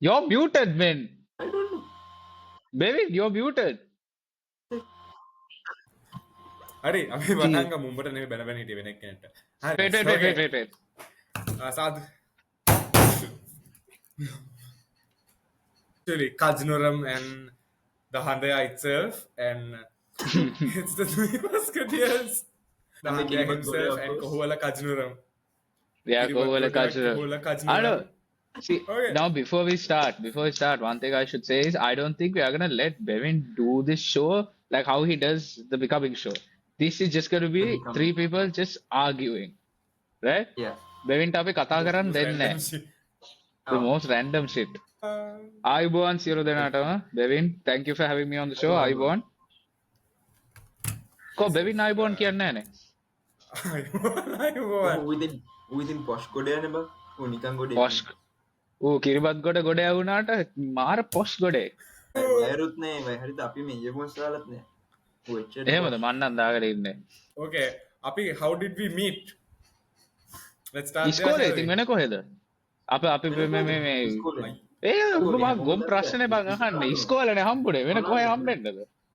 You're muted, man. I don't know. Bevin, you're muted. හරි අපි See. වටංග මුඹට නෙමෙයි බැන බැන හිටියේ වෙන එක්කෙනෙක්ට. හරි. Wait. සාදු. Actually, Kajnuram and the Handaya itself, and it's the three musketeers. The Handaya himself and Kohuala Kajnuram. Yeah, go well, Kohuala Kajnuram. See, Okay. now before we start, one thing I should say is I don't think we are gonna let Bevin do this show like how he does the Becoming show. This is just gonna be Becoming. three people just arguing, right? Yeah. Bevin topic කතා කරන්න දෙන්නේ Random නැහැ. shit. The most random shit. Ayubowan සියලු දෙනාටම Bevin, thank you for having me on the show. Ayubowan. කො Bevin Ayubowan කියන්නේ නැහනේ. ඌ ඉතින් පොෂ් ගොඩයනේ බං. ඌ නිකන් ගොඩේ. Posh. කිරිබත් ගොඩ වුණාට මාර පොෂ් ගොඩේ. වයරුත් නෑ. හරිද අපි මේ ඉයර්ෆෝන්ස් දාලත් නෑ. ඌ එච්චර. එහෙමද මන්නම් දාගෙන ඉන්නේ. Okay, Api, how did we meet? Let's start ඉස්කෝලේ there. ඉතින් වෙන කොහෙද? අපි මේ ඉස්කෝලේ. ඒ ඔබ මම ගොම් ප්‍රශ්නේ බං අහන්නේ ඉස්කෝලේනේ හම්බුනේ වෙන කොහෙ හම්බෙන්නද?